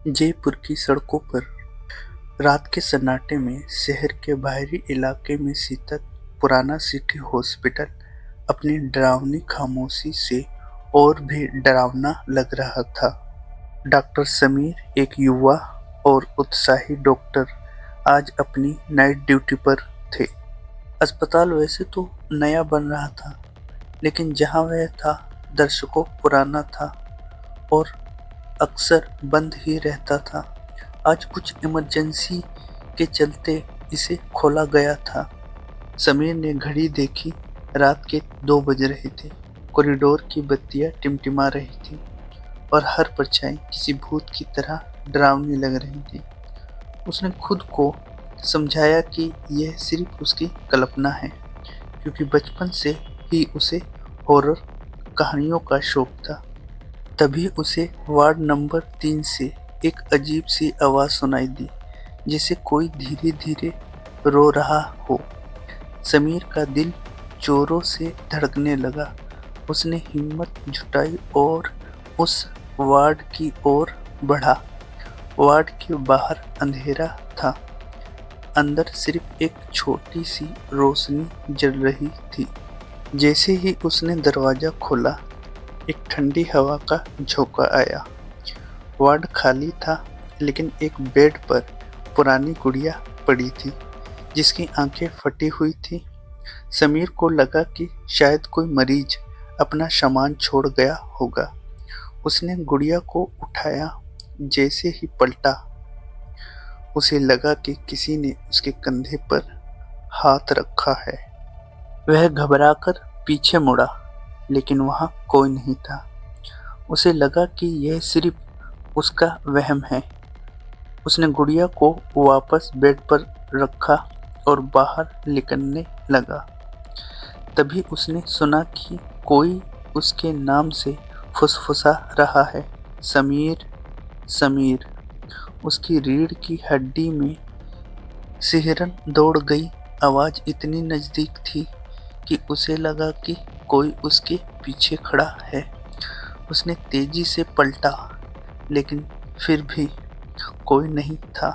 जयपुर की सड़कों पर रात के सन्नाटे में शहर के बाहरी इलाके में स्थित पुराना सिटी हॉस्पिटल अपनी डरावनी खामोशी से और भी डरावना लग रहा था। डॉक्टर समीर, एक युवा और उत्साही डॉक्टर, आज अपनी नाइट ड्यूटी पर थे। अस्पताल वैसे तो नया बन रहा था, लेकिन जहां वह था, दर्शकों पुराना था और अक्सर बंद ही रहता था। आज कुछ इमरजेंसी के चलते इसे खोला गया था। समीर ने घड़ी देखी। रात के 2 बज रहे थे। कॉरिडोर की बत्तियां टिमटिमा रही थी और हर परछाई किसी भूत की तरह डरावनी लग रही थी। उसने खुद को समझाया कि यह सिर्फ उसकी कल्पना है, क्योंकि बचपन से ही उसे हॉरर कहानियों का शौक था। तभी उसे वार्ड नंबर 3 से एक अजीब सी आवाज सुनाई दी, जैसे कोई धीरे धीरे रो रहा हो। समीर का दिल जोरों से धड़कने लगा। उसने हिम्मत जुटाई और उस वार्ड की ओर बढ़ा। वार्ड के बाहर अंधेरा था। अंदर सिर्फ एक छोटी सी रोशनी जल रही थी। जैसे ही उसने दरवाजा खोला, एक ठंडी हवा का झोंका आया। वार्ड खाली था, लेकिन एक बेड पर पुरानी गुड़िया पड़ी थी, जिसकी आंखें फटी हुई थी। समीर को लगा कि शायद कोई मरीज अपना सामान छोड़ गया होगा। उसने गुड़िया को उठाया। जैसे ही पलटा, उसे लगा कि किसी ने उसके कंधे पर हाथ रखा है। वह घबराकर पीछे मुड़ा, लेकिन वहां कोई नहीं था। उसे लगा कि यह सिर्फ उसका वहम है। उसने गुड़िया को वापस बेड पर रखा और बाहर निकलने लगा। तभी उसने सुना कि कोई उसके नाम से फुसफुसा रहा है, समीर, समीर। उसकी रीढ़ की हड्डी में सिहरन दौड़ गई। आवाज इतनी नजदीक थी कि उसे लगा कि कोई उसके पीछे खड़ा है। उसने तेजी से पलटा, लेकिन फिर भी कोई नहीं था।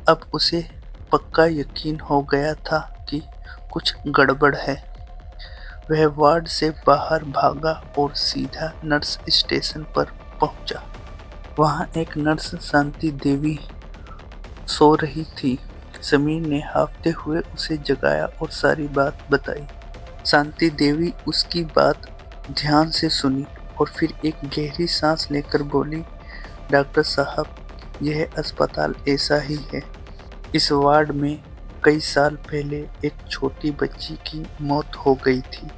अब उसे पक्का यकीन हो गया था कि कुछ गड़बड़ है। वह वार्ड से बाहर भागा और सीधा नर्स स्टेशन पर पहुंचा। वहां एक नर्स शांति देवी सो रही थी। समीर ने हांफते हुए उसे जगाया और सारी बात बताई। शांति देवी उसकी बात ध्यान से सुनी और फिर एक गहरी सांस लेकर बोली, डॉक्टर साहब, यह अस्पताल ऐसा ही है। इस वार्ड में कई साल पहले एक छोटी बच्ची की मौत हो गई थी।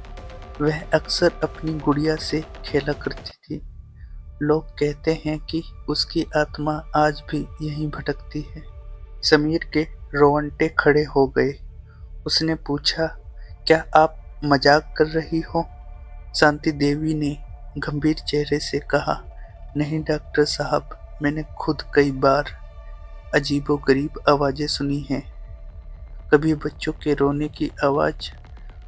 वह अक्सर अपनी गुड़िया से खेला करती थी। लोग कहते हैं कि उसकी आत्मा आज भी यहीं भटकती है। समीर के रोंगटे खड़े हो गए। उसने पूछा, क्या आप मजाक कर रही हो? शांति देवी ने गंभीर चेहरे से कहा, नहीं डॉक्टर साहब, मैंने खुद कई बार अजीबोगरीब आवाजें सुनी हैं। कभी बच्चों के रोने की आवाज,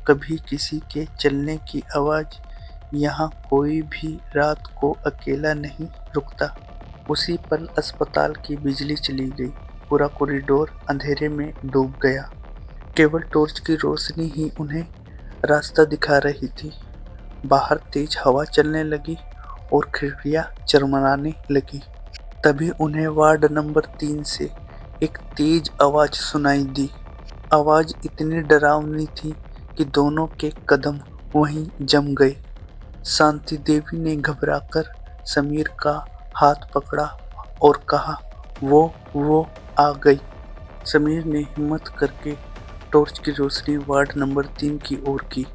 कभी किसी के चलने की आवाज। यहाँ कोई भी रात को अकेला नहीं रुकता। उसी पल अस्पताल की बिजली चली गई। पूरा कॉरिडोर अंधेरे में डूब गया। केवल टॉर्च की रोशनी ही उन्हें रास्ता दिखा रही थी। बाहर तेज हवा चलने लगी और खिड़कियां चरमराने लगी। तभी उन्हें वार्ड नंबर 3 से एक तेज आवाज सुनाई दी। आवाज इतनी डरावनी थी कि दोनों के कदम वहीं जम गए। शांति देवी ने घबराकर समीर का हाथ पकड़ा और कहा, वो आ गई। समीर ने हिम्मत करके टॉर्च की रोशनी वार्ड नंबर 3 की ओर की।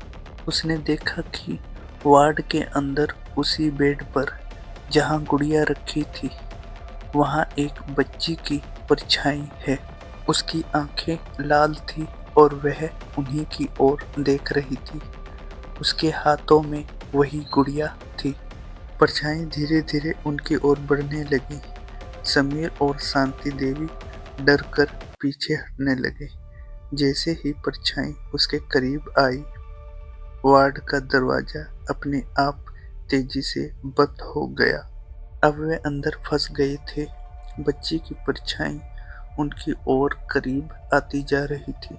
उसने देखा कि वार्ड के अंदर उसी बेड पर जहां गुड़िया रखी थी, वहां एक बच्ची की परछाई है। उसकी आंखें लाल थी और वह उन्हीं की ओर देख रही थी। उसके हाथों में वही गुड़िया थी। परछाई धीरे धीरे उनकी ओर बढ़ने लगी। समीर और शांति देवी डर कर पीछे हटने लगे। जैसे ही परछाई उसके करीब आई, वार्ड का दरवाजा अपने आप तेजी से बंद हो गया। अब वे अंदर फंस गए थे। बच्ची की परछाई उनकी ओर करीब आती जा रही थी।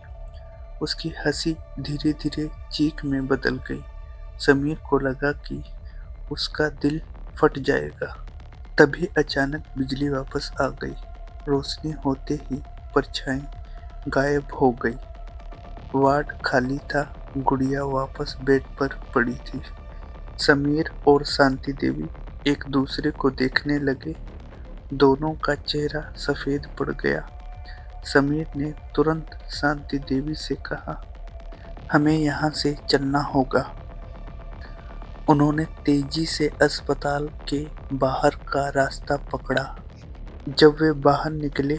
उसकी हंसी धीरे धीरे चीख में बदल गई। समीर को लगा कि उसका दिल फट जाएगा। तभी अचानक बिजली वापस आ गई। रोशनी होते ही परछाई गायब हो गई। वार्ड खाली था। गुड़िया वापस बेड पर पड़ी थी। समीर और शांति देवी एक दूसरे को देखने लगे। दोनों का चेहरा सफेद पड़ गया। समीर ने तुरंत शांति देवी से कहा, हमें यहाँ से चलना होगा। उन्होंने तेजी से अस्पताल के बाहर का रास्ता पकड़ा। जब वे बाहर निकले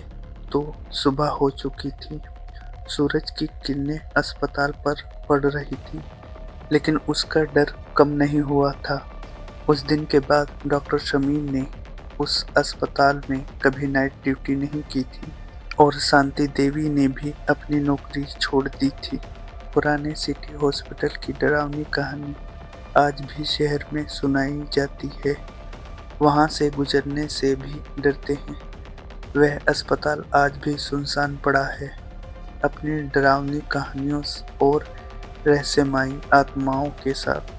तो सुबह हो चुकी थी। सूरज की किरणें अस्पताल पर पड़ रही थी, लेकिन उसका डर कम नहीं हुआ था। उस दिन के बाद डॉक्टर शमीम ने उस अस्पताल में कभी नाइट ड्यूटी नहीं की थी और शांति देवी ने भी अपनी नौकरी छोड़ दी थी। पुराने सिटी हॉस्पिटल की डरावनी कहानी आज भी शहर में सुनाई जाती है। वहां से गुजरने से भी डरते हैं। वह अस्पताल आज भी सुनसान पड़ा है, अपनी डरावनी कहानियों और रहस्यमयी आत्माओं के साथ।